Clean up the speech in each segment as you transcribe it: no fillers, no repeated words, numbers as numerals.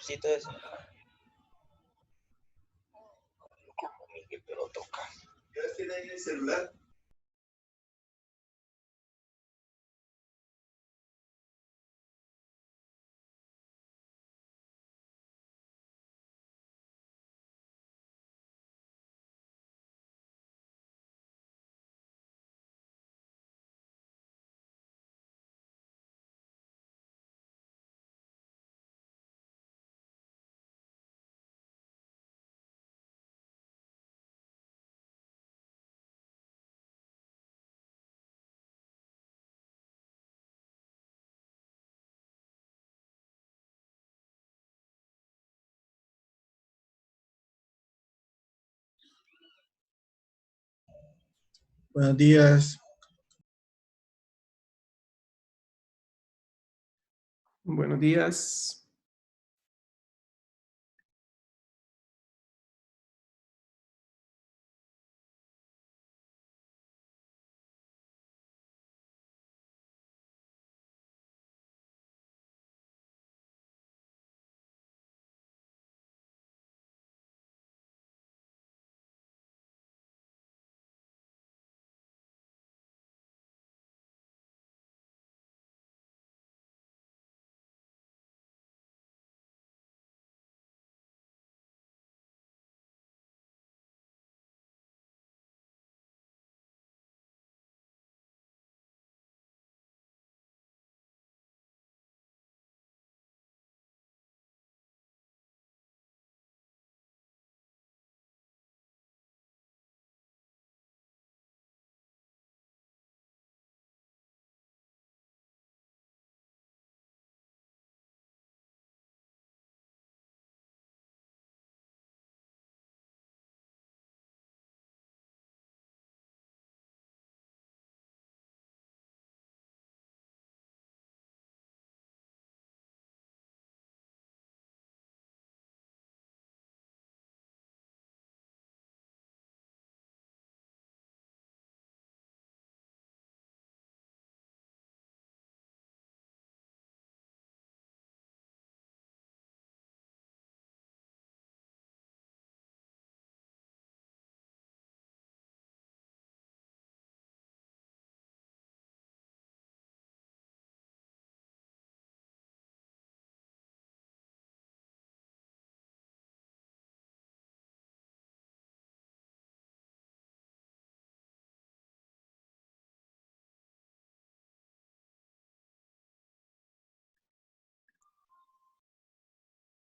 laptopcito ese. Pero toca. ¿Qué hora tiene ahí el celular? Buenos días. Buenos días.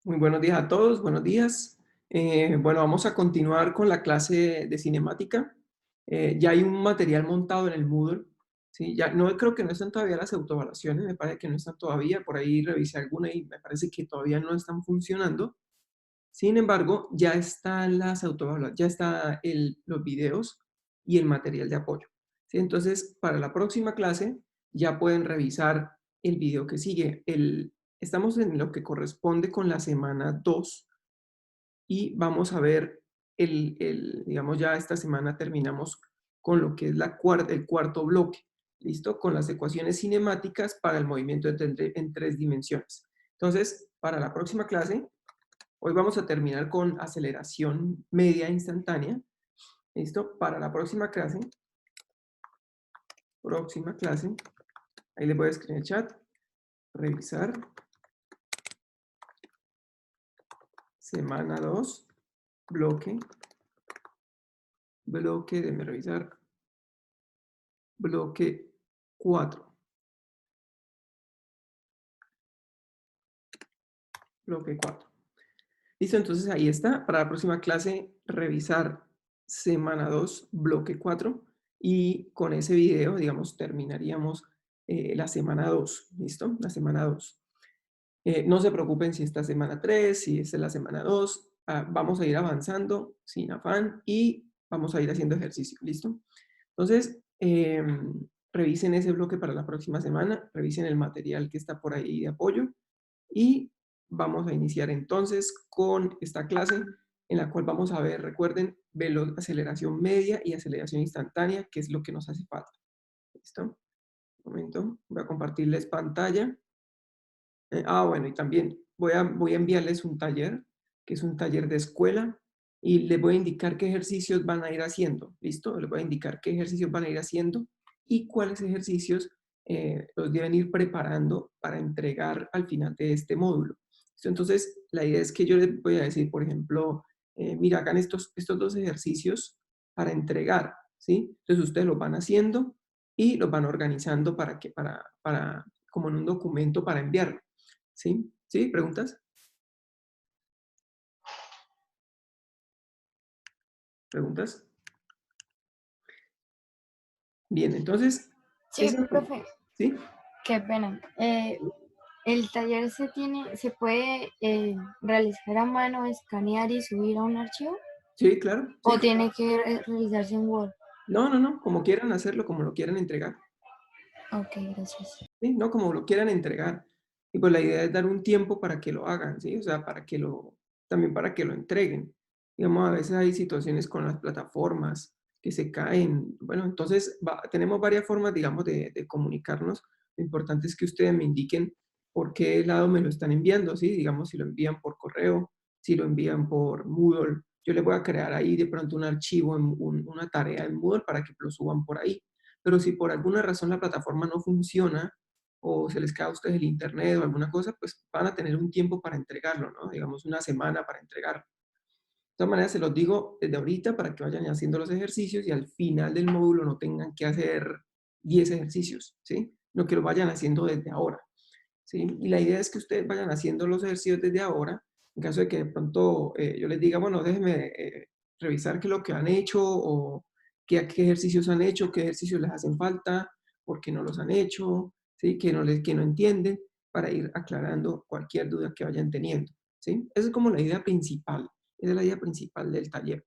Muy buenos días a todos, buenos días. Bueno, vamos a continuar con la clase de cinemática. Ya hay un material montado en el Moodle, ¿sí? Ya no creo que no están todavía las autoevaluaciones, me parece que no están todavía, por ahí revisé alguna y me parece que todavía no están funcionando. Sin embargo, ya están las autoevaluaciones, ya están los videos y el material de apoyo, ¿sí? Entonces, para la próxima clase ya pueden revisar el video que sigue. Estamos en lo que corresponde con la semana 2 y vamos a ver, digamos, ya esta semana terminamos con lo que es el cuarto bloque, ¿listo? Con las ecuaciones cinemáticas para el movimiento en 3 dimensiones. Entonces, para la próxima clase, hoy vamos a terminar con aceleración media instantánea, ¿listo? Para la próxima clase, ahí le voy a escribir en el chat, revisar semana 2, bloque, déjeme revisar, bloque 4. Bloque 4. Listo, entonces ahí está. Para la próxima clase, revisar semana 2, bloque 4. Y con ese video, digamos, terminaríamos la semana 2. ¿Listo? La semana 2. No se preocupen si esta semana 3, si esta es la semana 2. Vamos a ir avanzando sin afán y vamos a ir haciendo ejercicio. ¿Listo? Entonces, revisen ese bloque para la próxima semana. Revisen el material que está por ahí de apoyo. Y vamos a iniciar entonces con esta clase en la cual vamos a ver, recuerden, aceleración media y aceleración instantánea, que es lo que nos hace falta. ¿Listo? Un momento, voy a compartirles pantalla. Bueno, y también voy a enviarles un taller, que es un taller de escuela, y les voy a indicar qué ejercicios van a ir haciendo, ¿listo? Les voy a indicar qué ejercicios van a ir haciendo y cuáles ejercicios los deben ir preparando para entregar al final de este módulo. ¿Listo? Entonces, la idea es que yo les voy a decir, por ejemplo, mira, hagan estos dos ejercicios para entregar, ¿sí? Entonces, ustedes los van haciendo y los van organizando como en un documento para enviarlo, ¿sí? ¿Sí? ¿Preguntas? ¿Preguntas? Bien, entonces, Sí, esa, profe, ¿sí? qué pena. El taller se puede realizar a mano, escanear y subir a un archivo, Sí, claro, o sí. tiene que realizarse en Word. No, no, no, como quieran hacerlo, como lo quieran entregar. Ok, gracias. ¿Sí? No como lo quieran entregar. Y pues la idea es dar un tiempo para que lo hagan, ¿sí? O sea, también para que lo entreguen. Digamos, a veces hay situaciones con las plataformas que se caen. Bueno, entonces tenemos varias formas, digamos, de comunicarnos. Lo importante es que ustedes me indiquen por qué lado me lo están enviando, ¿sí? Digamos, si lo envían por correo, si lo envían por Moodle. Yo les voy a crear ahí de pronto un archivo, una tarea en Moodle para que lo suban por ahí. Pero si por alguna razón la plataforma no funciona o se les cae a ustedes el internet o alguna cosa, pues van a tener un tiempo para entregarlo, ¿no? Digamos una semana para entregarlo. De todas maneras, se los digo desde ahorita para que vayan haciendo los ejercicios y al final del módulo no tengan que hacer 10 ejercicios, ¿sí? No que lo vayan haciendo desde ahora, ¿sí? Y la idea es que ustedes vayan haciendo los ejercicios desde ahora, en caso de que de pronto yo les diga, bueno, déjenme revisar qué es lo que han hecho o qué ejercicios han hecho, qué ejercicios les hacen falta, por qué no los han hecho, ¿sí? Que no entienden, para ir aclarando cualquier duda que vayan teniendo, ¿sí? Esa es como la idea principal, esa es la idea principal del taller.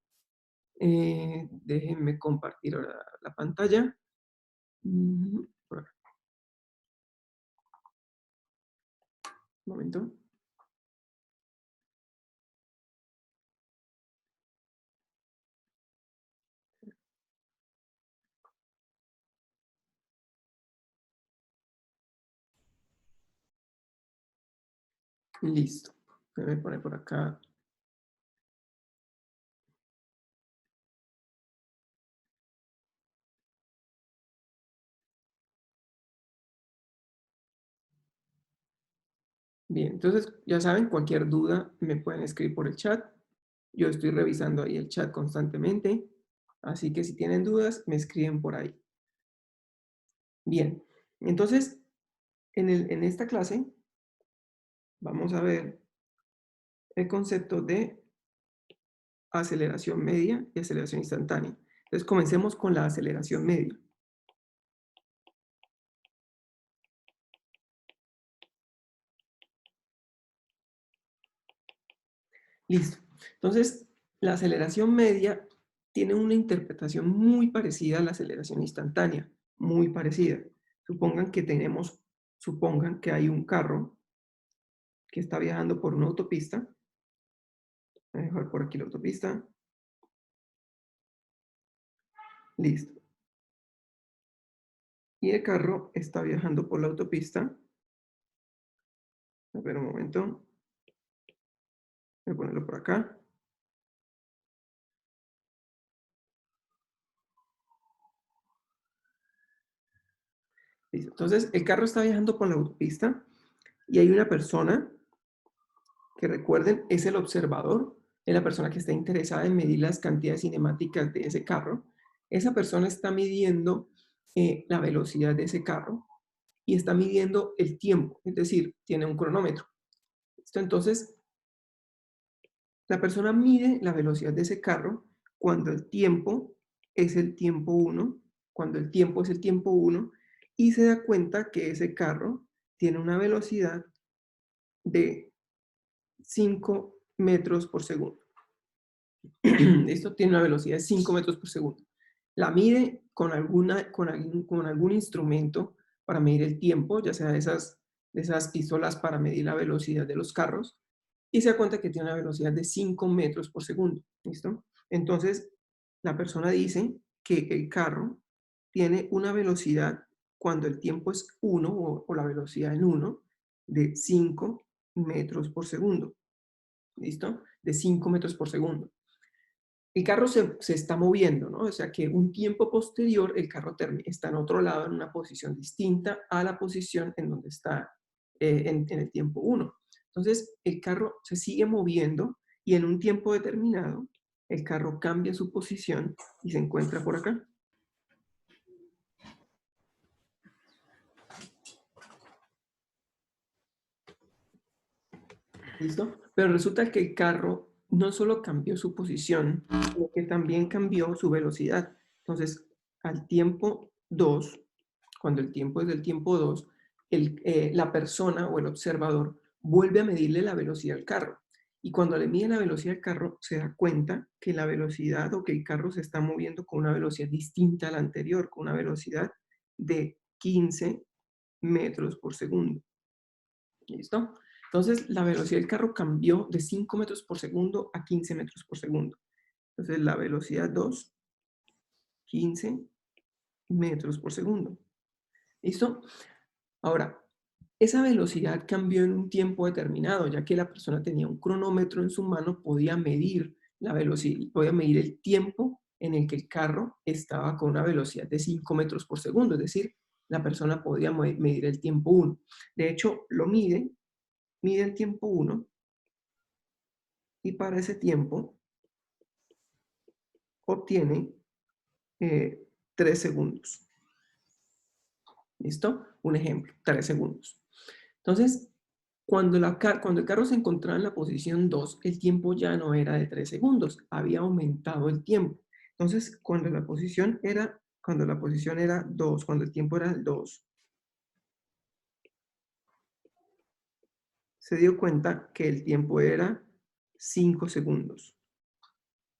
Déjenme compartir ahora la pantalla. Por acá, un momento. Listo. Voy a poner por acá. Bien, entonces ya saben, cualquier duda me pueden escribir por el chat. Yo estoy revisando ahí el chat constantemente, así que si tienen dudas, me escriben por ahí. Bien, entonces en esta clase vamos a ver el concepto de aceleración media y aceleración instantánea. Entonces comencemos con la aceleración media. Listo. Entonces, la aceleración media tiene una interpretación muy parecida a la aceleración instantánea, muy parecida. Supongan que hay un carro que está viajando por una autopista. Voy a dejar por aquí la autopista. Listo. Y el carro está viajando por la autopista. A ver un momento. Voy a ponerlo por acá. Listo. Entonces, el carro está viajando por la autopista y hay una persona que, recuerden, es el observador, es la persona que está interesada en medir las cantidades cinemáticas de ese carro. Esa persona está midiendo la velocidad de ese carro y está midiendo el tiempo, es decir, tiene un cronómetro. ¿Listo? Entonces, la persona mide la velocidad de ese carro cuando el tiempo es el tiempo 1, cuando el tiempo es el tiempo 1, y se da cuenta que ese carro tiene una velocidad de 5 metros por segundo. Esto tiene una velocidad de 5 metros por segundo. La mide con algún instrumento para medir el tiempo, ya sea de esas pistolas para medir la velocidad de los carros, y se da cuenta que tiene una velocidad de 5 metros por segundo. ¿Listo? Entonces, la persona dice que el carro tiene una velocidad cuando el tiempo es 1 o la velocidad en 1 de 5 metros por segundo. ¿Listo? De 5 metros por segundo. El carro se está moviendo, ¿no? O sea que un tiempo posterior el carro está en otro lado, en una posición distinta a la posición en donde está en el tiempo 1. Entonces, el carro se sigue moviendo y en un tiempo determinado, el carro cambia su posición y se encuentra por acá. ¿Listo? Pero resulta que el carro no solo cambió su posición, sino que también cambió su velocidad. Entonces, al tiempo 2, cuando el tiempo es del tiempo 2, la persona o el observador vuelve a medirle la velocidad al carro. Y cuando le mide la velocidad al carro, se da cuenta que la velocidad o que el carro se está moviendo con una velocidad distinta a la anterior, con una velocidad de 15 metros por segundo. ¿Listo? Entonces, la velocidad del carro cambió de 5 metros por segundo a 15 metros por segundo. Entonces, la velocidad 2, 15 metros por segundo. ¿Listo? Ahora, esa velocidad cambió en un tiempo determinado, ya que la persona tenía un cronómetro en su mano, podía medir la velocidad, podía medir el tiempo en el que el carro estaba con una velocidad de 5 metros por segundo, es decir, la persona podía medir el tiempo 1. De hecho, lo mide el tiempo 1 y para ese tiempo obtiene 3 segundos. ¿Listo? Un ejemplo, 3 segundos. Entonces, cuando el carro se encontraba en la posición 2, el tiempo ya no era de 3 segundos, había aumentado el tiempo. Entonces, cuando la posición era 2, cuando el tiempo era 2, se dio cuenta que el tiempo era 5 segundos.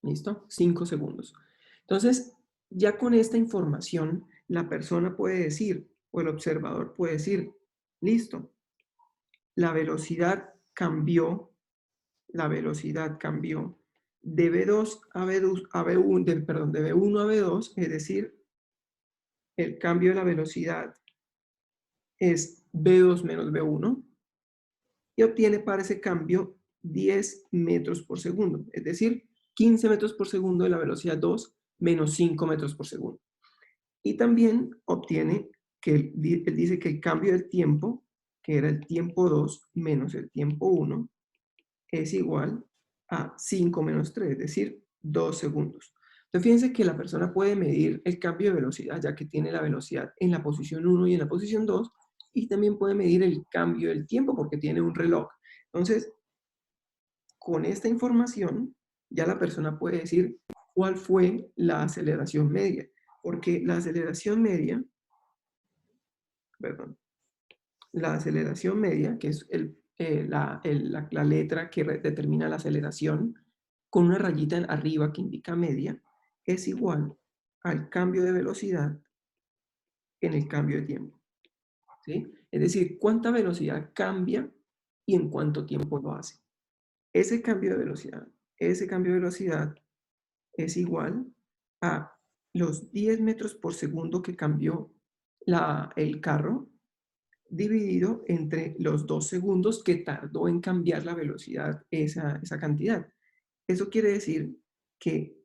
¿Listo? 5 segundos. Entonces, ya con esta información, la persona puede decir, o el observador puede decir, listo, la velocidad cambió de B2 a B1, de B1 a B2, es decir, el cambio de la velocidad es B2 menos B1, y obtiene para ese cambio 10 metros por segundo, es decir, 15 metros por segundo de la velocidad 2 menos 5 metros por segundo. Y también obtiene que él dice que el cambio del tiempo, que era el tiempo 2 menos el tiempo 1, es igual a 5 menos 3, es decir, 2 segundos. Entonces, fíjense que la persona puede medir el cambio de velocidad, ya que tiene la velocidad en la posición 1 y en la posición 2, y también puede medir el cambio del tiempo porque tiene un reloj. Entonces, con esta información, ya la persona puede decir cuál fue la aceleración media, porque la aceleración media, que es la letra que determina la aceleración, con una rayita arriba que indica media, es igual al cambio de velocidad en el cambio de tiempo. ¿Sí? Es decir, cuánta velocidad cambia y en cuánto tiempo lo hace. Ese cambio de velocidad es igual a los 10 metros por segundo que cambió el carro, dividido entre los 2 segundos que tardó en cambiar la velocidad esa cantidad. Eso quiere decir que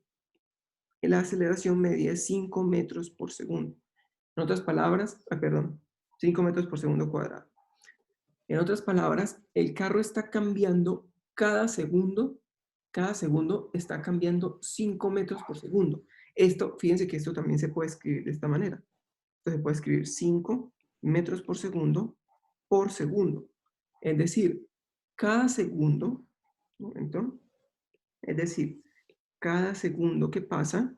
la aceleración media es 5 metros por segundo. En otras palabras, 5 metros por segundo cuadrado. En otras palabras, el carro está cambiando cada segundo está cambiando 5 metros por segundo. Fíjense que esto también se puede escribir de esta manera. Entonces se puede escribir 5 metros por segundo. Es decir, cada segundo, cada segundo que pasa,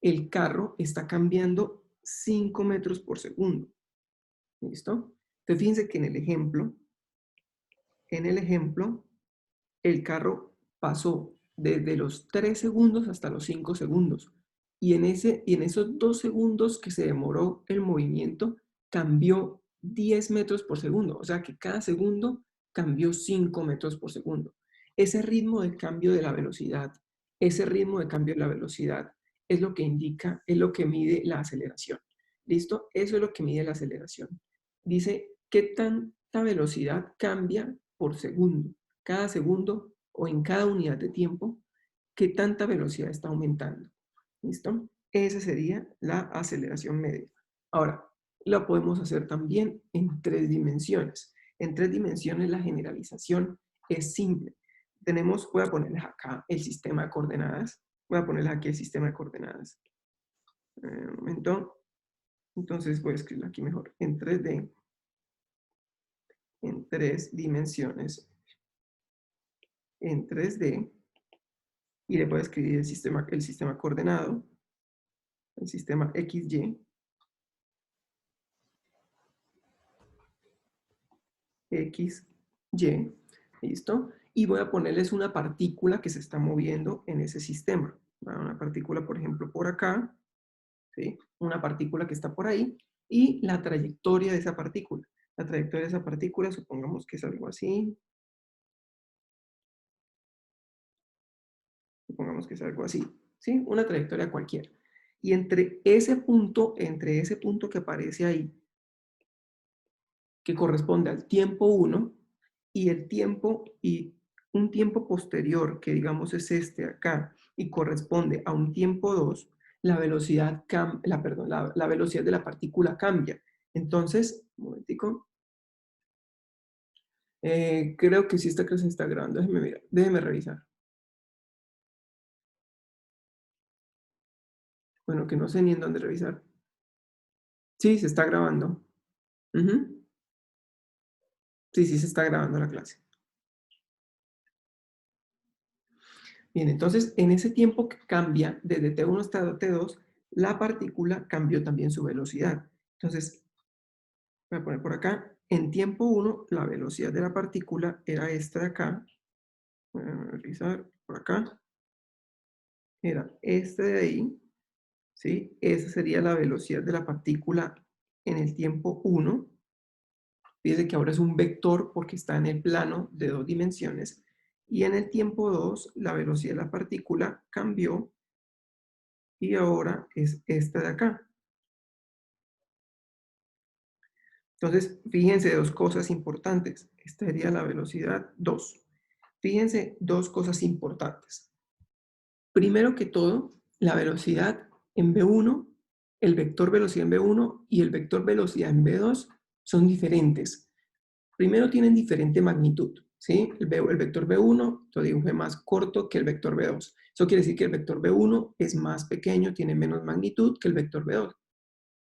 el carro está cambiando 5 metros por segundo. ¿Listo? Entonces fíjense que en el ejemplo, el carro pasó desde los 3 segundos hasta los 5 segundos. Y en esos 2 segundos que se demoró el movimiento, cambió 10 metros por segundo. O sea que cada segundo cambió 5 metros por segundo. Ese ritmo de cambio de la velocidad, es lo que indica, es lo que mide la aceleración. ¿Listo? Eso es lo que mide la aceleración. Dice qué tan esta velocidad cambia por segundo. Cada segundo o en cada unidad de tiempo, ¿qué tanta velocidad está aumentando? ¿Listo? Esa sería la aceleración media. Ahora, la podemos hacer también en 3 dimensiones. En 3 dimensiones la generalización es simple. Voy a ponerles acá el sistema de coordenadas. Voy a ponerles aquí el sistema de coordenadas. Un momento. Entonces voy a escribirlo aquí mejor. En 3D. En 3 dimensiones. En 3D. Y le voy a escribir el sistema coordenado. El sistema XY. XY. ¿Listo? Y voy a ponerles una partícula que se está moviendo en ese sistema. Una partícula, por ejemplo, por acá. ¿Sí? Una partícula que está por ahí. Y la trayectoria de esa partícula. La trayectoria de esa partícula, supongamos que es algo así. Supongamos que es algo así. ¿Sí? Una trayectoria cualquiera. Y entre ese punto que aparece ahí, que corresponde al tiempo 1, y un tiempo posterior, que digamos es este acá, y corresponde a un tiempo 2, la velocidad de la partícula cambia. Entonces, un momentico. Creo que sí esta clase está grabando. Déjeme revisar. Bueno, que no sé ni en dónde revisar. Sí, se está grabando. Sí, se está grabando la clase. Bien, entonces, en ese tiempo que cambia desde T1 hasta T2, la partícula cambió también su velocidad. Entonces, voy a poner por acá, en tiempo 1, la velocidad de la partícula era esta de acá. Voy a revisar por acá. Era este de ahí. ¿Sí? Esa sería la velocidad de la partícula en el tiempo 1. Fíjense que ahora es un vector porque está en el plano de 2 dimensiones. Y en el tiempo 2, la velocidad de la partícula cambió y ahora es esta de acá. Entonces, fíjense 2 cosas importantes. Esta sería la velocidad 2. Fíjense 2 cosas importantes. Primero que todo, la velocidad en V1, el vector velocidad en V1 y el vector velocidad en V2 son diferentes. Primero tienen diferente magnitud, ¿sí? El vector V1 lo dibujé más corto que el vector V2. Eso quiere decir que el vector V1 es más pequeño, tiene menos magnitud que el vector V2.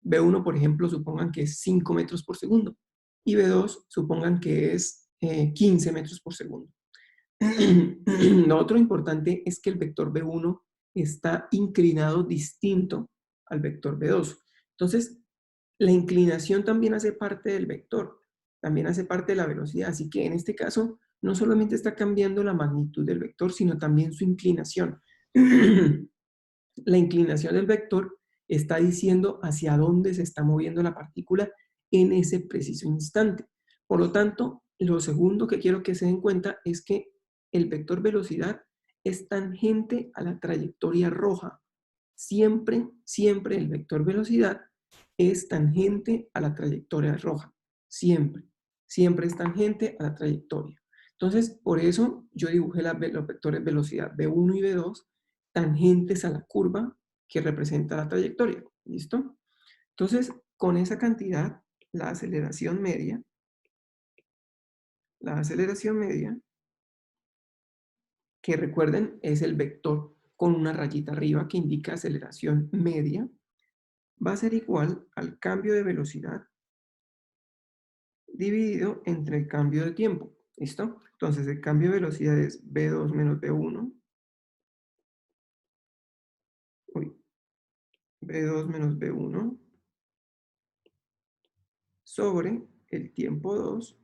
V1, por ejemplo, supongan que es 5 metros por segundo y V2 supongan que es 15 metros por segundo. Lo otro importante es que el vector V1 está inclinado distinto al vector V2. Entonces, la inclinación también hace parte del vector, también hace parte de la velocidad. Así que en este caso, no solamente está cambiando la magnitud del vector, sino también su inclinación. La inclinación del vector está diciendo hacia dónde se está moviendo la partícula en ese preciso instante. Por lo tanto, lo segundo que quiero que se den cuenta es que el vector velocidad es tangente a la trayectoria roja. Siempre, siempre el vector velocidad es tangente a la trayectoria roja. Siempre, siempre es tangente a la trayectoria. Entonces, por eso yo dibujé los vectores velocidad V1 y V2 tangentes a la curva que representa la trayectoria. ¿Listo? Entonces, con esa cantidad, la aceleración media, que recuerden es el vector con una rayita arriba que indica aceleración media, va a ser igual al cambio de velocidad dividido entre el cambio de tiempo. ¿Listo? Entonces, el cambio de velocidad es V2 menos V1. V2 menos V1 sobre el tiempo 2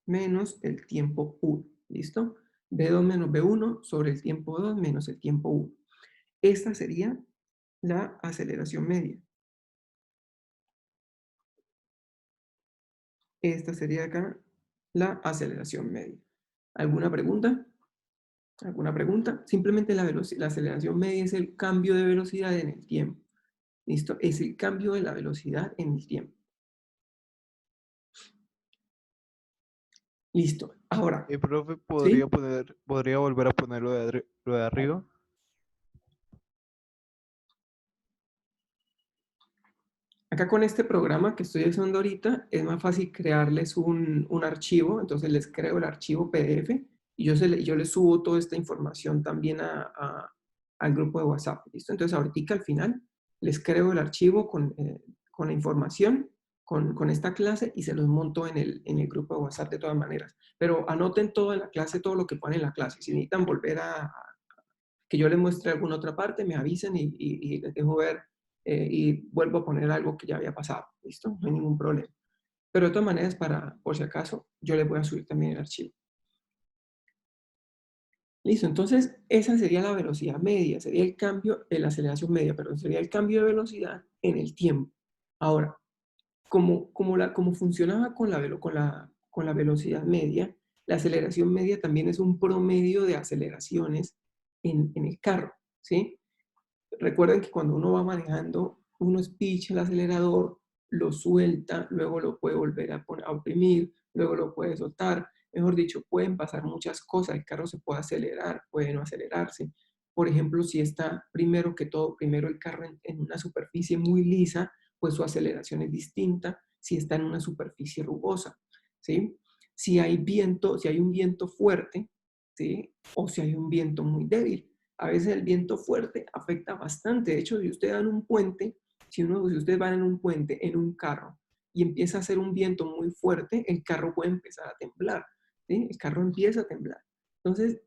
menos el tiempo 1. ¿Listo? V2 menos V1 sobre el tiempo 2 menos el tiempo 1. Esta sería la aceleración media. Esta sería acá la aceleración media. ¿Alguna pregunta? ¿Alguna pregunta? Simplemente la aceleración media es el cambio de velocidad en el tiempo. ¿Listo? Es el cambio de la velocidad en el tiempo. Listo. Ahora, Profe, ¿sí? podría volver a poner lo de arriba. Acá con este programa que estoy usando ahorita es más fácil crearles un archivo, entonces les creo el archivo PDF y yo les subo toda esta información también al grupo de WhatsApp, ¿listo? Entonces ahorita al final les creo el archivo con la información, con esta clase y se los monto en el grupo de WhatsApp de todas maneras. Pero anoten todo en la clase, todo lo que ponen en la clase. Si necesitan volver a que yo les muestre alguna otra parte, me avisan y les dejo ver y vuelvo a poner algo que ya había pasado. ¿Listo? No hay ningún problema. Pero de todas maneras, por si acaso, yo les voy a subir también el archivo. Listo, entonces esa sería la velocidad media, sería el cambio, la aceleración media, perdón, sería el cambio de velocidad en el tiempo. Ahora, como funcionaba con la velocidad media, la aceleración media también es un promedio de aceleraciones en el carro, ¿sí? Recuerden que cuando uno va manejando, uno espicha el acelerador, lo suelta, luego lo puede volver a oprimir, luego lo puede soltar. Mejor dicho, pueden pasar muchas cosas. El carro se puede acelerar, puede no acelerarse. Por ejemplo, si está primero que todo, primero el carro en una superficie muy lisa, pues su aceleración es distinta si está en una superficie rugosa, ¿sí? Si hay viento, si hay un viento fuerte, ¿sí? O si hay un viento muy débil. A veces el viento fuerte afecta bastante. De hecho, si ustedes dan un puente, si ustedes van en un puente, en un carro, y empieza a hacer un viento muy fuerte, el carro puede empezar a temblar, ¿sí? El carro empieza a temblar. Entonces,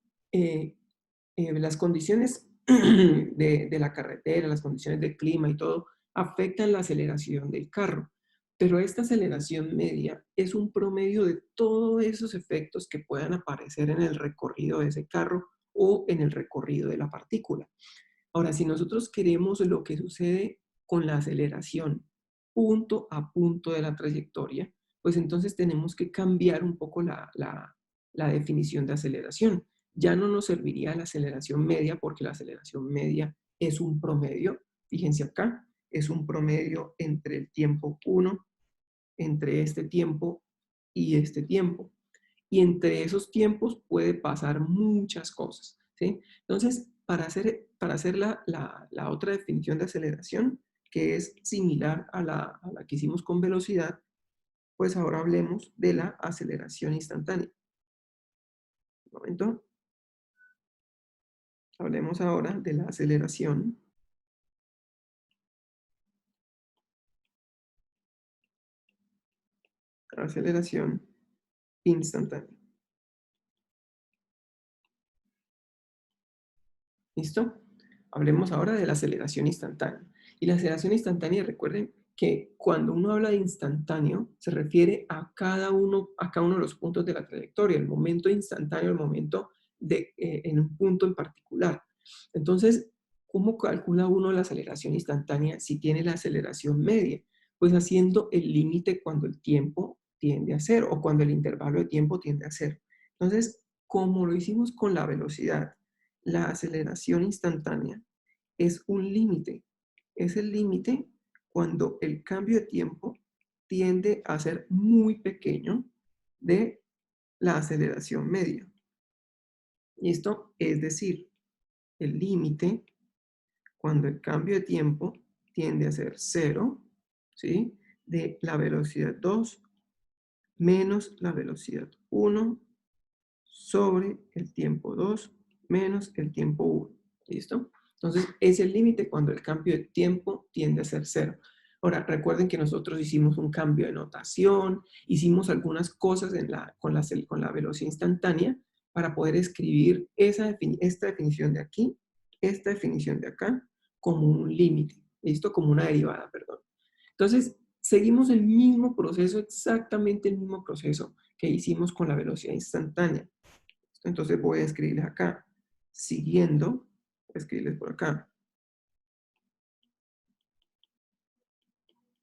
las condiciones de la carretera, las condiciones del clima y todo, afectan la aceleración del carro. Pero esta aceleración media es un promedio de todos esos efectos que puedan aparecer en el recorrido de ese carro o en el recorrido de la partícula. Ahora, si nosotros queremos lo que sucede con la aceleración punto a punto de la trayectoria, pues entonces tenemos que cambiar un poco la definición de aceleración. Ya no nos serviría la aceleración media porque la aceleración media es un promedio. Fíjense acá, es un promedio entre el tiempo 1, entre este tiempo y este tiempo. Y entre esos tiempos puede pasar muchas cosas, ¿sí? Entonces, para hacer la otra definición de aceleración, que es similar a la que hicimos con velocidad, pues ahora hablemos de la aceleración instantánea. Un momento. Hablemos ahora de la aceleración instantánea. ¿Listo? Hablemos ahora de la aceleración instantánea. Y la aceleración instantánea, recuerden que cuando uno habla de instantáneo, se refiere a cada uno de los puntos de la trayectoria, el momento instantáneo, el momento en un punto en particular. Entonces, ¿cómo calcula uno la aceleración instantánea si tiene la aceleración media? Pues haciendo el límite cuando el tiempo tiende a cero o cuando el intervalo de tiempo tiende a cero. Entonces, como lo hicimos con la velocidad, la aceleración instantánea es un límite. Es el límite cuando el cambio de tiempo tiende a ser muy pequeño de la aceleración media. ¿Listo? Es decir, el límite cuando el cambio de tiempo tiende a ser 0, ¿sí? De la velocidad 2 menos la velocidad 1 sobre el tiempo 2 menos el tiempo 1. ¿Listo? Entonces, es el límite cuando el cambio de tiempo tiende a ser 0. Ahora, recuerden que nosotros hicimos un cambio de notación, hicimos algunas cosas con la velocidad instantánea para poder escribir esta definición de aquí, esta definición de acá, como un límite. ¿Listo? Como una derivada, perdón. Entonces, seguimos el mismo proceso, exactamente el mismo proceso que hicimos con la velocidad instantánea. Entonces voy a escribirles acá, siguiendo, voy a escribirles por acá,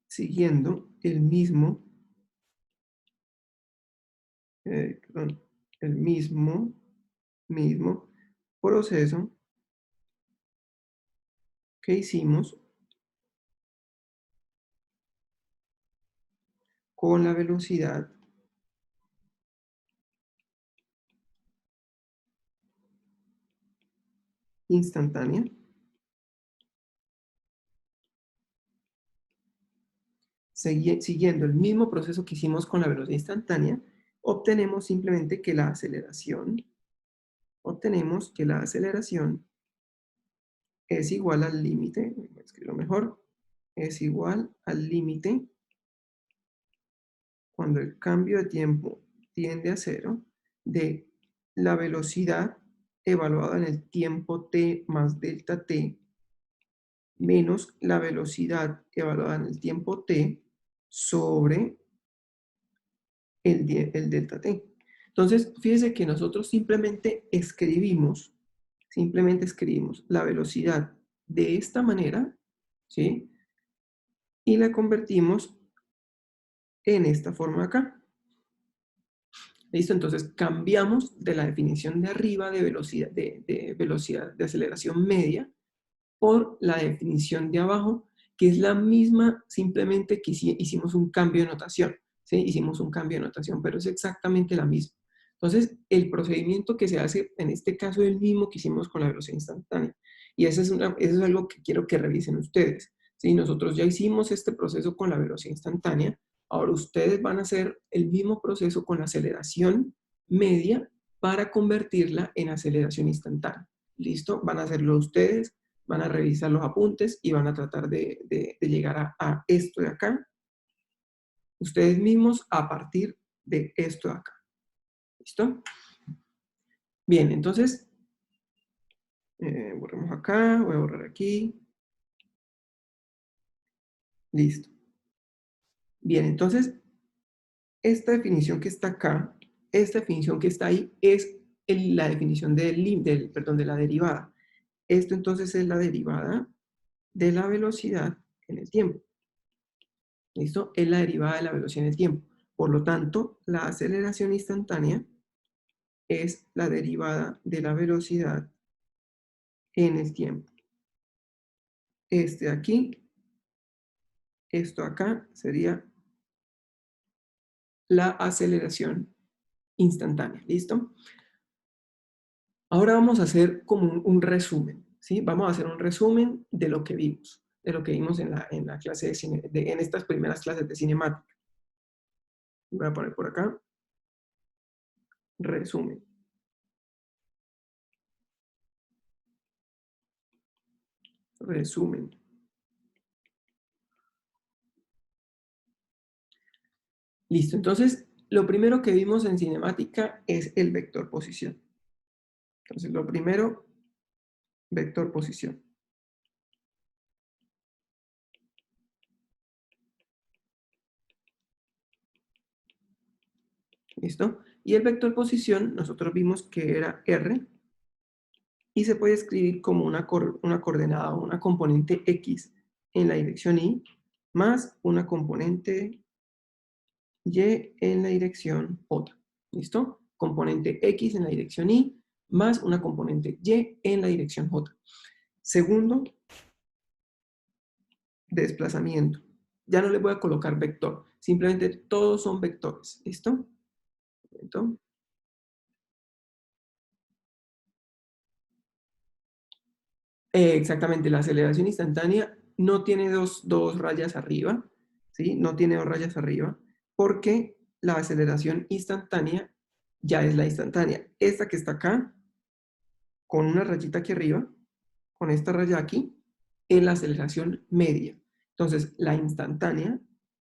siguiendo el mismo, perdón, el mismo proceso que hicimos con la velocidad instantánea. Siguiendo el mismo proceso que hicimos con la velocidad instantánea, obtenemos simplemente que la aceleración, es igual al límite, voy a escribirlo mejor, es igual al límite cuando el cambio de tiempo tiende a 0 de la velocidad evaluada en el tiempo t más delta t menos la velocidad evaluada en el tiempo t sobre el delta t. Entonces, fíjese que nosotros simplemente escribimos la velocidad de esta manera, ¿sí? Y la convertimos en esta forma acá. ¿Listo? Entonces cambiamos de la definición de arriba de velocidad, de aceleración media por la definición de abajo, que es la misma, simplemente que hicimos un cambio de notación. ¿Sí? Hicimos un cambio de notación, pero es exactamente la misma. Entonces, el procedimiento que se hace en este caso es el mismo que hicimos con la velocidad instantánea. Y eso es algo que quiero que revisen ustedes. ¿Sí? Nosotros ya hicimos este proceso con la velocidad instantánea. Ahora ustedes van a hacer el mismo proceso con la aceleración media para convertirla en aceleración instantánea. ¿Listo? Van a hacerlo ustedes, van a revisar los apuntes y van a tratar de llegar a esto de acá. Ustedes mismos a partir de esto de acá. ¿Listo? Bien, entonces, borremos acá, voy a borrar aquí. Listo. Bien, entonces, esta definición que está acá, esta definición que está ahí, es la definición de la derivada. Esto entonces es la derivada de la velocidad en el tiempo. ¿Listo? Es la derivada de la velocidad en el tiempo. Por lo tanto, la aceleración instantánea es la derivada de la velocidad en el tiempo. Este de aquí, esto acá sería la aceleración instantánea. ¿Listo? Ahora vamos a hacer como un resumen. ¿Sí? Vamos a hacer un resumen de lo que vimos. De lo que vimos en la clase en estas primeras clases de cinemática. Voy a poner por acá. Resumen. Resumen. Listo, entonces lo primero que vimos en cinemática es el vector posición. Entonces lo primero, vector posición. ¿Listo? Y el vector posición nosotros vimos que era R y se puede escribir como una coordenada o una componente X en la dirección Y más una componente Y en la dirección J. ¿Listo? Componente X en la dirección Y más una componente Y en la dirección J. Segundo, desplazamiento. Ya no le voy a colocar vector, simplemente todos son vectores. ¿Listo? Exactamente, la aceleración instantánea no tiene dos rayas arriba, ¿sí? No tiene dos rayas arriba, porque la aceleración instantánea ya es la instantánea. Esta que está acá, con una rayita aquí arriba, con esta raya aquí, es la aceleración media. Entonces, la instantánea,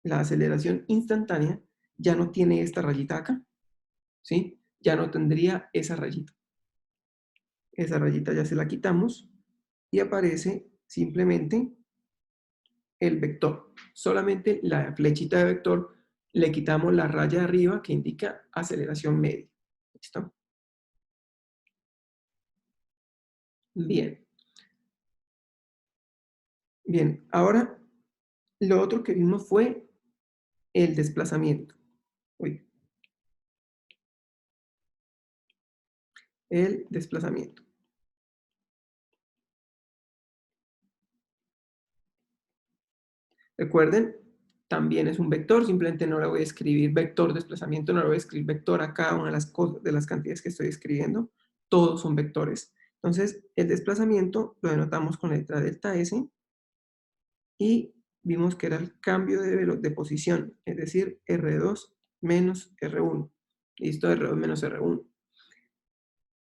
la aceleración instantánea, ya no tiene esta rayita acá, ¿sí? Ya no tendría esa rayita. Esa rayita ya se la quitamos y aparece simplemente el vector. Solamente la flechita de vector le quitamos la raya de arriba que indica aceleración media. ¿Listo? Bien. Bien, ahora lo otro que vimos fue el desplazamiento. Uy. El desplazamiento. Recuerden, también es un vector, simplemente no le voy a escribir vector desplazamiento, no le voy a escribir vector a cada una de las cantidades que estoy escribiendo. Todos son vectores. Entonces, el desplazamiento lo denotamos con la letra delta S y vimos que era el cambio de posición, es decir, R2 menos R1. Listo, R2 menos R1.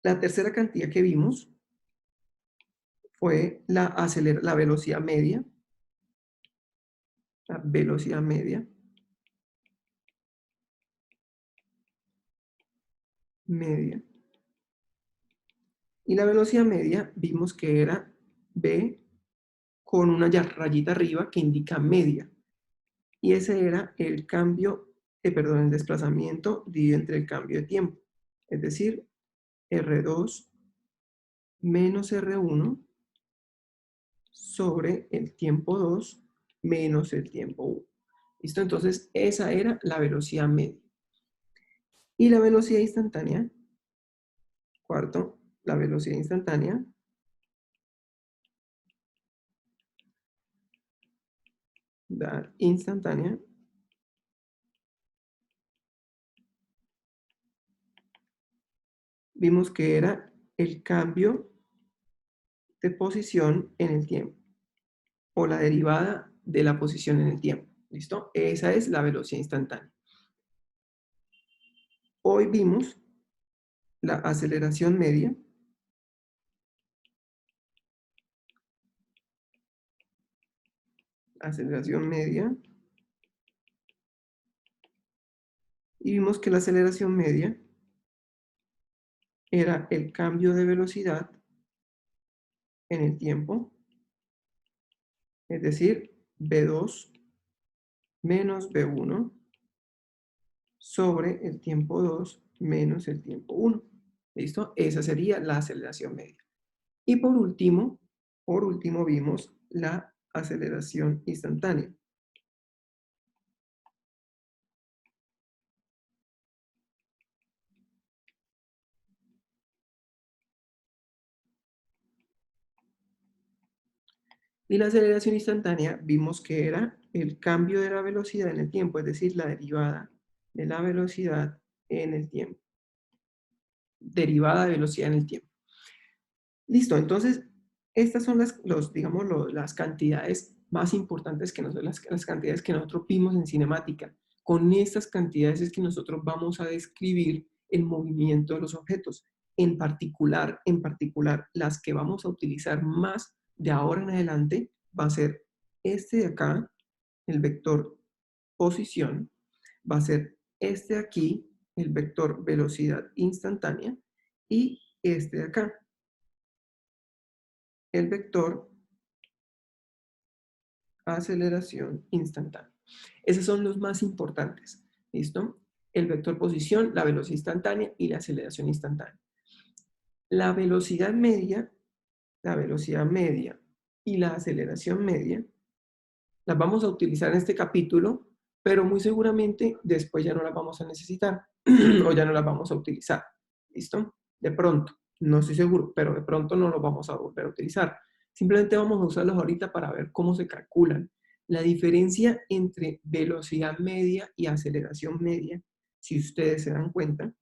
La tercera cantidad que vimos fue la velocidad media. La velocidad media. Y la velocidad media vimos que era B con una rayita arriba que indica media. Y ese era el cambio, el desplazamiento dividido entre el cambio de tiempo. Es decir, R2 menos R1 sobre el tiempo 2 menos el tiempo 1. ¿Listo? Entonces, esa era la velocidad media. Y la velocidad instantánea, cuarto, la velocidad instantánea vimos que era el cambio de posición en el tiempo o la derivada de la posición en el tiempo. ¿Listo? Esa es la velocidad instantánea. Hoy vimos la aceleración media. Aceleración media. Y vimos que la aceleración media era el cambio de velocidad en el tiempo, es decir, V2 menos V1 sobre el tiempo 2 menos el tiempo 1. ¿Listo? Esa sería la aceleración media. Y por último vimos la aceleración instantánea. Y la aceleración instantánea vimos que era el cambio de la velocidad en el tiempo, es decir, la derivada de la velocidad en el tiempo. Derivada de velocidad en el tiempo. Listo, entonces, estas son las cantidades más importantes que nosotros, las cantidades que nosotros vimos en cinemática. Con estas cantidades es que nosotros vamos a describir el movimiento de los objetos. En particular, las que vamos a utilizar más de ahora en adelante va a ser este de acá, el vector posición, va a ser este de aquí, el vector velocidad instantánea, y este de acá, el vector aceleración instantánea. Esos son los más importantes, ¿listo? El vector posición, la velocidad instantánea y la aceleración instantánea. La velocidad media y la aceleración media las vamos a utilizar en este capítulo, pero muy seguramente después ya no las vamos a necesitar o ya no las vamos a utilizar, ¿listo? De pronto, no estoy seguro, pero de pronto no los vamos a volver a utilizar. Simplemente vamos a usarlos ahorita para ver cómo se calculan. La diferencia entre velocidad media y aceleración media, si ustedes se dan cuenta,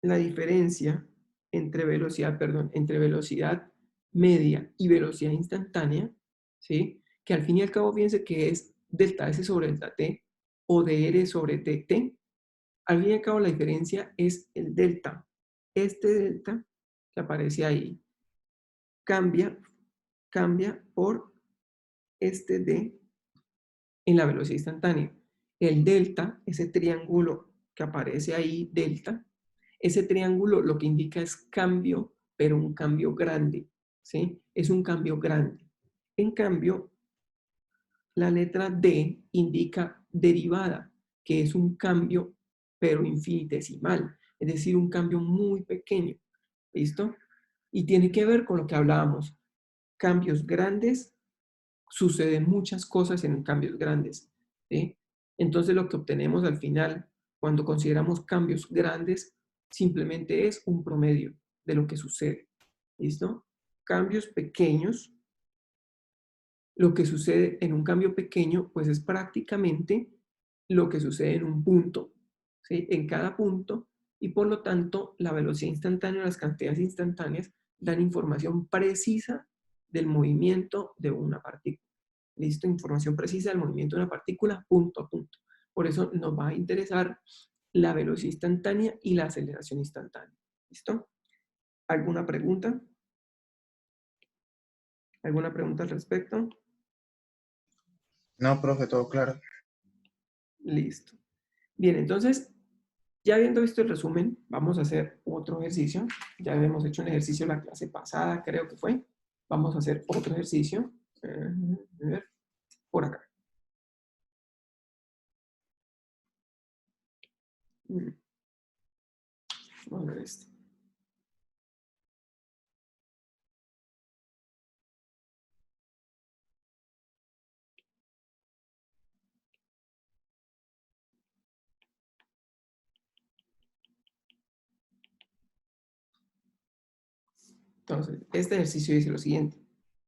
la diferencia entre velocidad media y velocidad instantánea, ¿sí? Que al fin y al cabo fíjense que es delta S sobre delta T o dr sobre dt. Al fin y al cabo la diferencia es el delta. Este delta que aparece ahí cambia por este d en la velocidad instantánea. El delta, ese triángulo que aparece ahí, delta, ese triángulo lo que indica es cambio, pero un cambio grande, ¿sí? Es un cambio grande. En cambio, la letra D indica derivada, que es un cambio, pero infinitesimal, es decir, un cambio muy pequeño, ¿listo? Y tiene que ver con lo que hablábamos. Cambios grandes, suceden muchas cosas en cambios grandes, ¿sí? Entonces lo que obtenemos al final, cuando consideramos cambios grandes, simplemente es un promedio de lo que sucede, ¿listo? Cambios pequeños, lo que sucede en un cambio pequeño, pues es prácticamente lo que sucede en un punto, ¿sí? En cada punto y por lo tanto la velocidad instantánea o las cantidades instantáneas dan información precisa del movimiento de una partícula. ¿Listo? Información precisa del movimiento de una partícula punto a punto. Por eso nos va a interesar la velocidad instantánea y la aceleración instantánea. ¿Listo? ¿Alguna pregunta? ¿Alguna pregunta al respecto? No, profe, todo claro. Listo. Bien, entonces, ya habiendo visto el resumen, vamos a hacer otro ejercicio. Ya habíamos hecho un ejercicio la clase pasada, creo que fue. Vamos a hacer otro ejercicio. A ver, por acá. Vamos a ver este. Entonces, este ejercicio dice lo siguiente.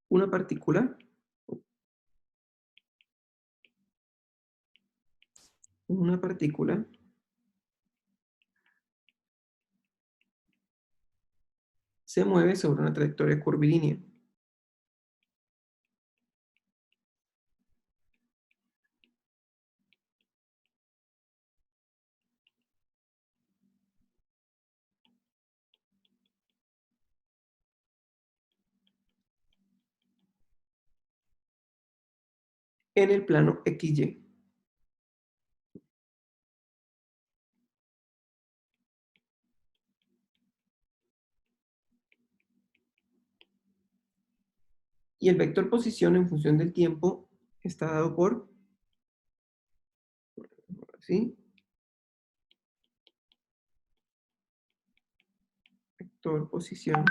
Una partícula se mueve sobre una trayectoria curvilínea. En el plano XY. Y el vector posición en función del tiempo está dado por, ¿sí? Vector posición.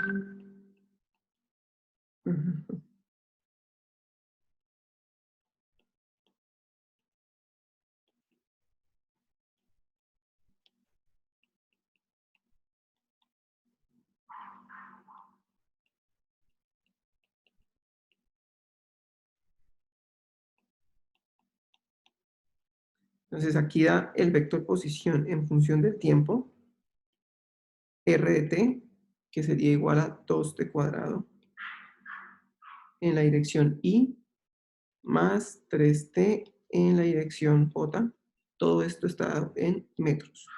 Entonces aquí da el vector posición en función del tiempo, r de t, que sería igual a 2t cuadrado, en la dirección y, más 3t en la dirección j. Todo esto está dado en metros.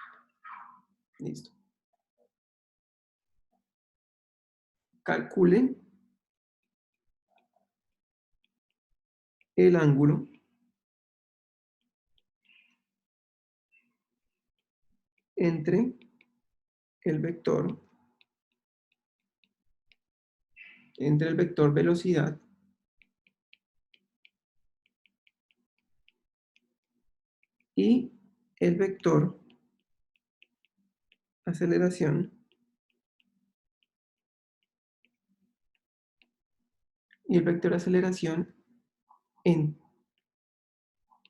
Listo. Calculen el ángulo entre el vector velocidad y el vector aceleración en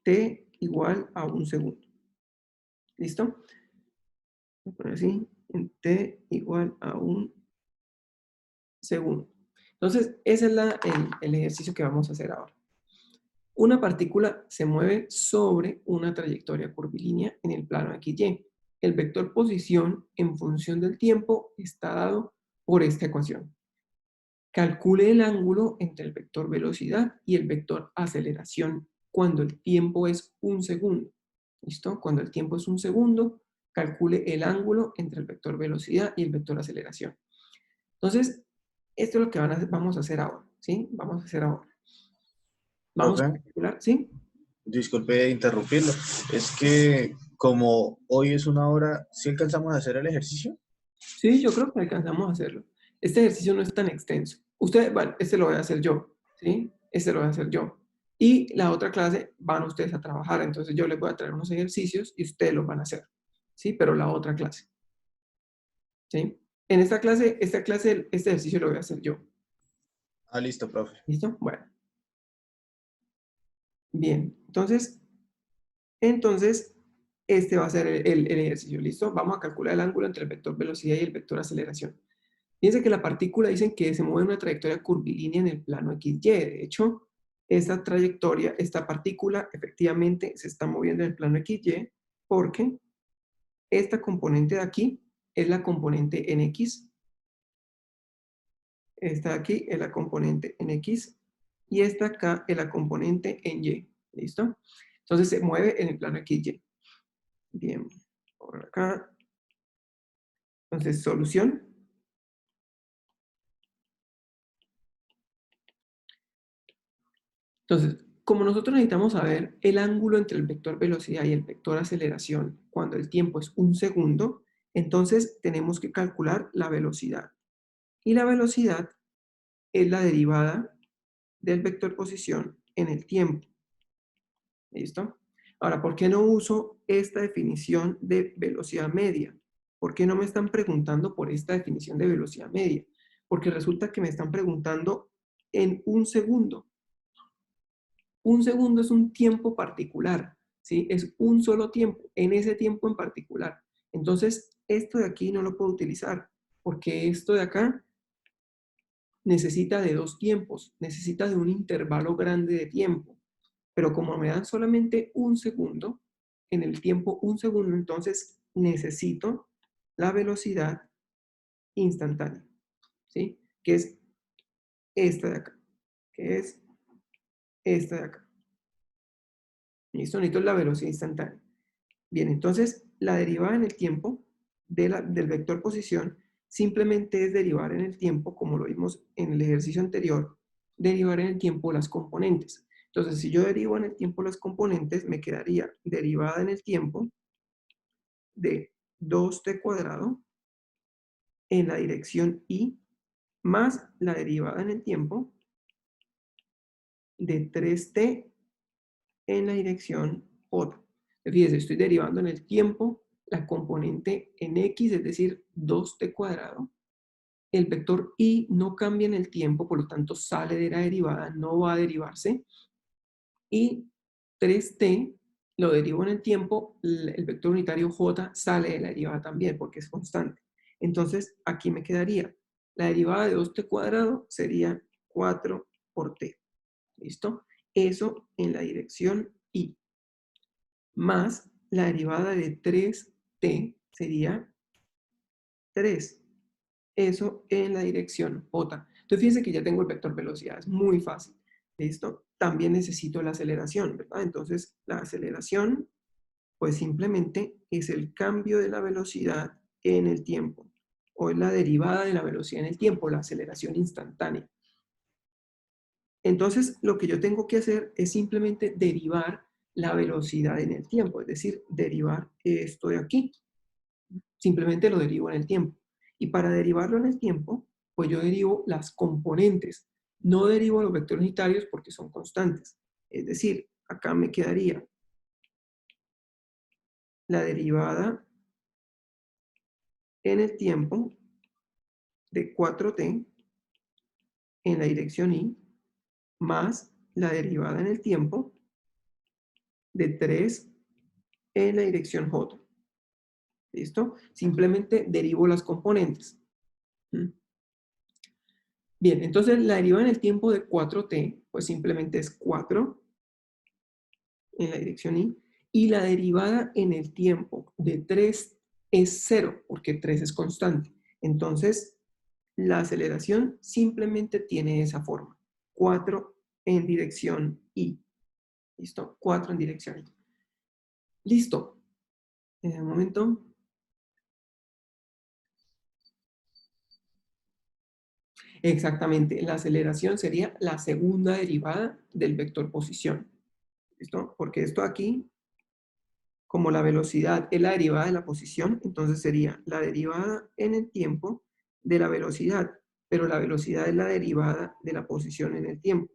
t igual a 1 segundo. ¿Listo? Voy a poner así, en t igual a 1 segundo. Entonces, ese es el ejercicio que vamos a hacer ahora. Una partícula se mueve sobre una trayectoria curvilínea en el plano XY. El vector posición en función del tiempo está dado por esta ecuación. Calcule el ángulo entre el vector velocidad y el vector aceleración cuando el tiempo es 1 segundo. ¿Listo? Cuando el tiempo es 1 segundo, calcule el ángulo entre el vector velocidad y el vector aceleración. Entonces, esto es lo que vamos a hacer ahora, ¿sí? Vamos a hacer ahora. Vamos a Profe, calcular, ¿sí? disculpe interrumpirlo. Es que como hoy es una hora, ¿sí alcanzamos a hacer el ejercicio? Sí, yo creo que alcanzamos a hacerlo. Este ejercicio no es tan extenso. Ustedes, bueno, este lo voy a hacer yo, ¿sí? Este lo voy a hacer yo. Y la otra clase van ustedes a trabajar, entonces yo les voy a traer unos ejercicios y ustedes los van a hacer, ¿sí? Pero la otra clase, ¿sí? En este ejercicio lo voy a hacer yo. Ah, listo, profe. ¿Listo? Bueno. Bien, entonces, este va a ser el ejercicio, ¿listo? Vamos a calcular el ángulo entre el vector velocidad y el vector aceleración. Fíjense que la partícula dicen que se mueve en una trayectoria curvilínea en el plano XY. De hecho, esta trayectoria, esta partícula, efectivamente se está moviendo en el plano XY porque esta componente de aquí es la componente en X. Esta de aquí es la componente en X. Y esta acá es la componente en Y. ¿Listo? Entonces se mueve en el plano XY. Bien. Por acá. Entonces, solución. Entonces, como nosotros necesitamos saber el ángulo entre el vector velocidad y el vector aceleración cuando el tiempo es 1 segundo, entonces tenemos que calcular la velocidad. Y la velocidad es la derivada del vector posición en el tiempo. ¿Listo? Ahora, ¿por qué no uso esta definición de velocidad media? ¿Por qué no me están preguntando por esta definición de velocidad media? Porque resulta que me están preguntando en 1 segundo. 1 segundo es un tiempo particular, ¿sí? Es un solo tiempo, en ese tiempo en particular. Entonces, esto de aquí no lo puedo utilizar, porque esto de acá necesita de 2 tiempos, necesita de un intervalo grande de tiempo. Pero como me dan solamente 1 segundo, en el tiempo 1 segundo, entonces necesito la velocidad instantánea, ¿sí? Que es esta de acá, que es esta de acá. ¿Listo? Necesito la velocidad instantánea. Bien, entonces la derivada en el tiempo del vector posición simplemente es derivar en el tiempo, como lo vimos en el ejercicio anterior, derivar en el tiempo las componentes. Entonces, si yo derivo en el tiempo las componentes, me quedaría derivada en el tiempo de 2t cuadrado en la dirección y más la derivada en el tiempo de 3t en la dirección j. Fíjense, estoy derivando en el tiempo la componente en x, es decir, 2t cuadrado. El vector y no cambia en el tiempo, por lo tanto sale de la derivada, no va a derivarse. Y 3t lo derivo en el tiempo, el vector unitario j sale de la derivada también, porque es constante. Entonces, aquí me quedaría, la derivada de 2t cuadrado sería 4 por t. ¿Listo? Eso en la dirección y. Más la derivada de 3t sería 3. Eso en la dirección j. Entonces fíjense que ya tengo el vector velocidad, es muy fácil. ¿Listo? También necesito la aceleración, ¿verdad? Entonces la aceleración, pues simplemente es el cambio de la velocidad en el tiempo, o es la derivada de la velocidad en el tiempo, la aceleración instantánea. Entonces lo que yo tengo que hacer es simplemente derivar la velocidad en el tiempo, es decir, derivar esto de aquí. Simplemente lo derivo en el tiempo. Y para derivarlo en el tiempo, pues yo derivo las componentes. No derivo los vectores unitarios porque son constantes. Es decir, acá me quedaría la derivada en el tiempo de 4t en la dirección y más la derivada en el tiempo de 3 en la dirección j. ¿Listo? Simplemente derivo las componentes. Bien, entonces la derivada en el tiempo de 4t, pues simplemente es 4 en la dirección y la derivada en el tiempo de 3 es 0, porque 3 es constante. Entonces, la aceleración simplemente tiene esa forma. 4 en dirección y. ¿Listo? 4 en dirección y. Listo. En un momento. Exactamente, la aceleración sería la segunda derivada del vector posición. ¿Listo? Porque esto aquí, como la velocidad es la derivada de la posición, entonces sería la derivada en el tiempo de la velocidad, pero la velocidad es la derivada de la posición en el tiempo.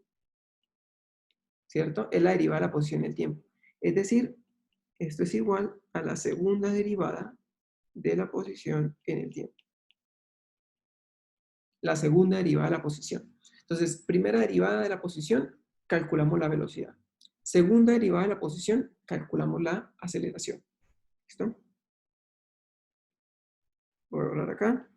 ¿Cierto? Es la derivada de la posición en el tiempo. Es decir, esto es igual a la segunda derivada de la posición en el tiempo. La segunda derivada de la posición. Entonces, primera derivada de la posición, calculamos la velocidad. Segunda derivada de la posición, calculamos la aceleración. ¿Listo? Voy a hablar acá.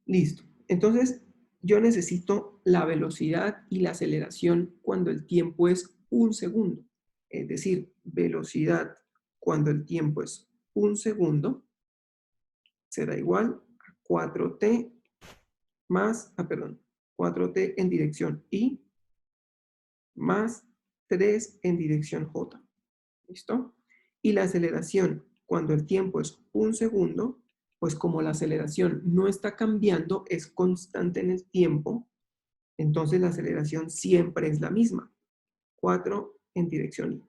Listo. Entonces, yo necesito la velocidad y la aceleración cuando el tiempo es 1 segundo. Es decir, velocidad cuando el tiempo es 1 segundo será igual a 4t más, 4t en dirección y más 3 en dirección j. ¿Listo? Y la aceleración cuando el tiempo es 1 segundo, pues como la aceleración no está cambiando, es constante en el tiempo, entonces la aceleración siempre es la misma. 4 en dirección y.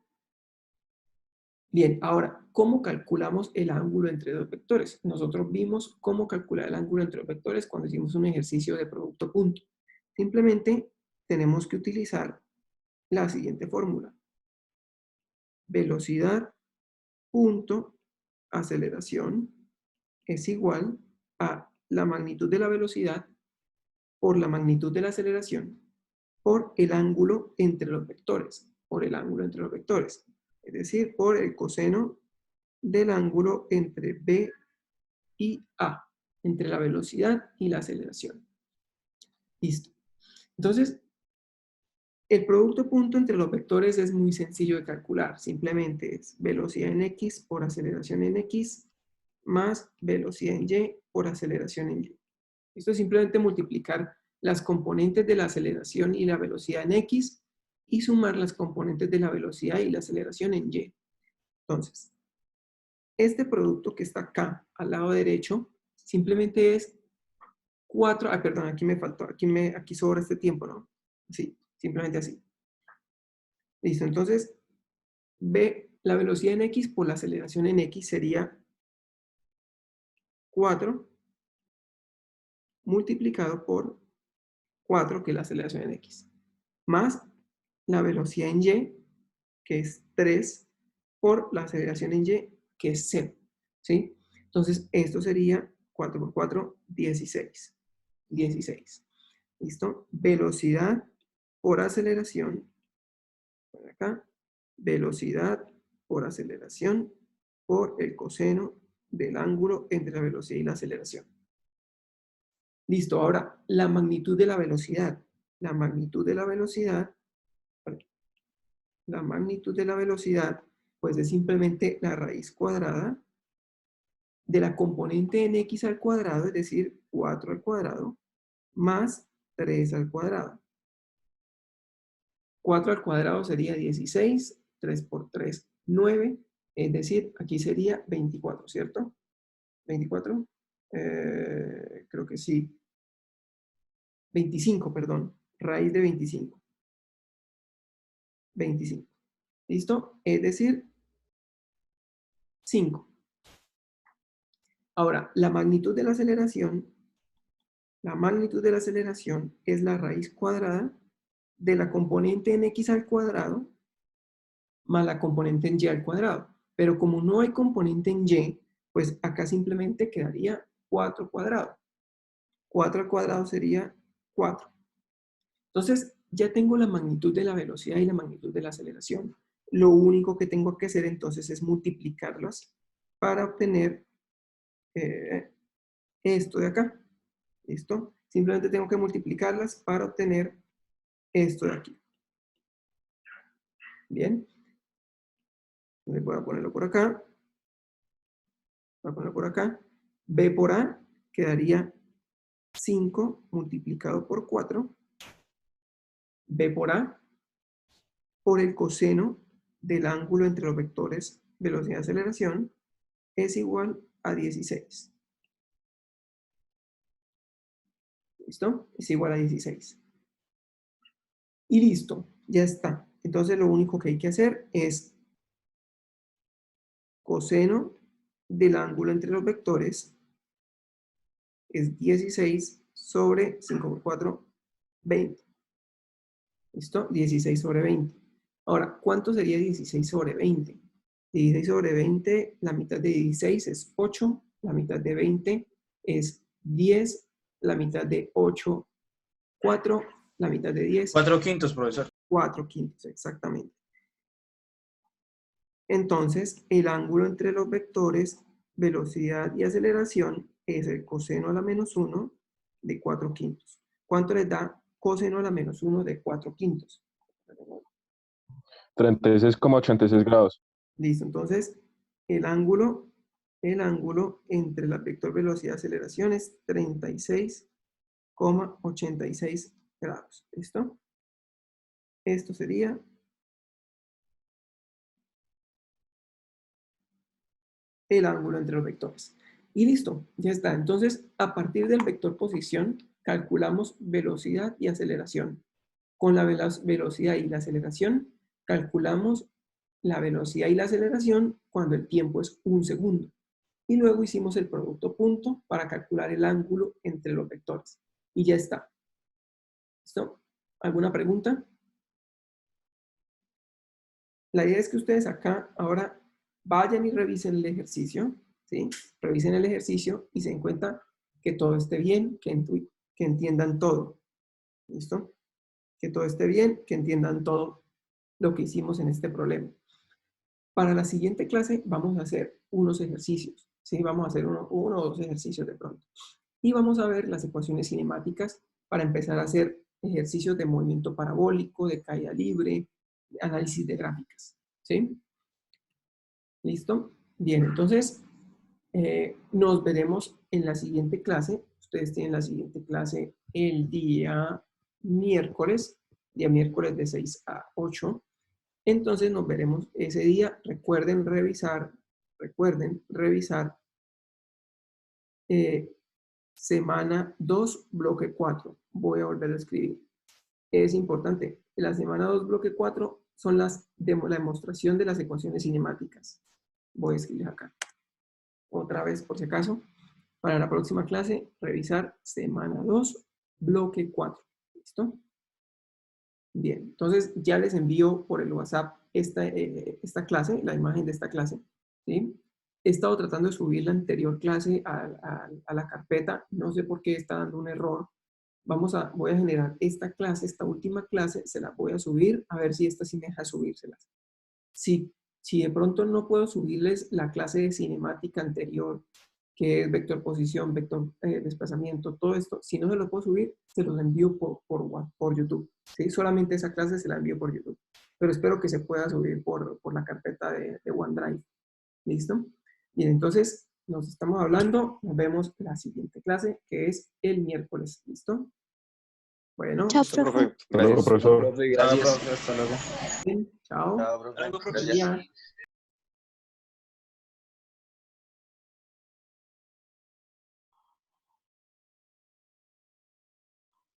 Bien, ahora, ¿cómo calculamos el ángulo entre dos vectores? Nosotros vimos cómo calcular el ángulo entre los vectores cuando hicimos un ejercicio de producto punto. Simplemente tenemos que utilizar la siguiente fórmula. Velocidad punto aceleración es igual a la magnitud de la velocidad por la magnitud de la aceleración por el ángulo entre los vectores, es decir, por el coseno del ángulo entre B y A, entre la velocidad y la aceleración. Listo. Entonces, el producto punto entre los vectores es muy sencillo de calcular. Simplemente es velocidad en X por aceleración en X más velocidad en Y por aceleración en Y. Esto es simplemente multiplicar las componentes de la aceleración y la velocidad en X y sumar las componentes de la velocidad y la aceleración en Y. Entonces, este producto que está acá, al lado derecho, simplemente es 4, perdón, aquí me faltó, aquí sobra este tiempo, ¿no? Sí, simplemente así. Listo, entonces, la velocidad en X por la aceleración en X sería 4 multiplicado por 4, que es la aceleración en X, más la velocidad en Y, que es 3, por la aceleración en Y, que es 0, ¿sí? Entonces, esto sería 4 por 4, 16. 16. ¿Listo? Velocidad por aceleración, por acá, velocidad por aceleración por el coseno del ángulo entre la velocidad y la aceleración. Listo, ahora la magnitud de la velocidad. La magnitud de la velocidad, pues es simplemente la raíz cuadrada de la componente en x al cuadrado, es decir, 4 al cuadrado, más 3 al cuadrado. 4 al cuadrado sería 16, 3 por 3, 9, es decir, aquí sería 24, ¿cierto? 24, creo que sí. 25, perdón, raíz de 25. 25. ¿Listo? Es decir, 5. Ahora, la magnitud de la aceleración es la raíz cuadrada de la componente en x al cuadrado más la componente en y al cuadrado. Pero como no hay componente en y, pues acá simplemente quedaría 4 cuadrado. 4 al cuadrado sería 4. Entonces, ya tengo la magnitud de la velocidad y la magnitud de la aceleración. Lo único que tengo que hacer entonces es multiplicarlas para obtener esto de acá. ¿Listo? Simplemente tengo que multiplicarlas para obtener esto de aquí. Bien. Entonces voy a ponerlo por acá. Voy a ponerlo por acá. B por A quedaría 5 multiplicado por 4. B por A por el coseno del ángulo entre los vectores velocidad y aceleración es igual a 16. ¿Listo? Es igual a 16. Y listo, ya está. Entonces lo único que hay que hacer es coseno del ángulo entre los vectores es 16 sobre 5 por 4, 20. ¿Listo? 16 sobre 20. Ahora, ¿cuánto sería 16 sobre 20? 16 sobre 20, la mitad de 16 es 8, la mitad de 20 es 10, la mitad de 8, 4, la mitad de 10. 4 quintos, profesor. 4 quintos, exactamente. Entonces, el ángulo entre los vectores velocidad y aceleración es el coseno a la menos 1 de 4 quintos. ¿Cuánto les da coseno a la menos 1 de 4 quintos? 36,86 grados. Listo, entonces el ángulo entre la vector velocidad y aceleración es 36,86 grados. ¿Listo? Esto sería el ángulo entre los vectores. Y listo, ya está. Entonces, a partir del vector posición, calculamos velocidad y aceleración. Con la velocidad y la aceleración, calculamos la velocidad y la aceleración cuando el tiempo es 1 segundo. Y luego hicimos el producto punto para calcular el ángulo entre los vectores. Y ya está. ¿Listo? ¿Alguna pregunta? La idea es que ustedes acá ahora vayan y revisen el ejercicio, ¿sí? Revisen el ejercicio y se den cuenta que todo esté bien, que entiendan todo. ¿Listo? Que todo esté bien, que entiendan todo lo que hicimos en este problema. Para la siguiente clase vamos a hacer unos ejercicios, ¿sí? Vamos a hacer uno o dos ejercicios de pronto. Y vamos a ver las ecuaciones cinemáticas para empezar a hacer ejercicios de movimiento parabólico, de caída libre, de análisis de gráficas, ¿sí? ¿Listo? Bien, entonces nos veremos en la siguiente clase. Ustedes tienen la siguiente clase el día miércoles de 6 a 8. Entonces nos veremos ese día. Recuerden revisar semana 2, bloque 4. Voy a volver a escribir. Es importante. La semana 2, bloque 4 son la demostración de las ecuaciones cinemáticas. Voy a escribir acá. Otra vez, por si acaso. Para la próxima clase, revisar semana 2, bloque 4. ¿Listo? Bien, entonces ya les envío por el WhatsApp esta clase, la imagen de esta clase, ¿sí? He estado tratando de subir la anterior clase a la carpeta, no sé por qué está dando un error. Voy a generar esta clase, esta última clase, se la voy a subir, a ver si esta sí me deja subírselas. Si de pronto no puedo subirles la clase de cinemática anterior, que es vector posición, vector desplazamiento, todo esto, si no se lo puedo subir, se los envío por YouTube. ¿Sí? Solamente esa clase se la envío por YouTube. Pero espero que se pueda subir por la carpeta de OneDrive. ¿Listo? Bien, entonces nos estamos hablando. Nos vemos en la siguiente clase, que es el miércoles. ¿Listo? Bueno. Chao, Listo, profe. profe. Hasta luego, profesor. Profe, Chao, gracias. profe, hasta luego. Bien, chao. Chao, profe. Buen Gracias. día.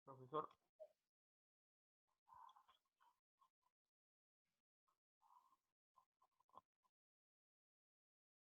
Profesor.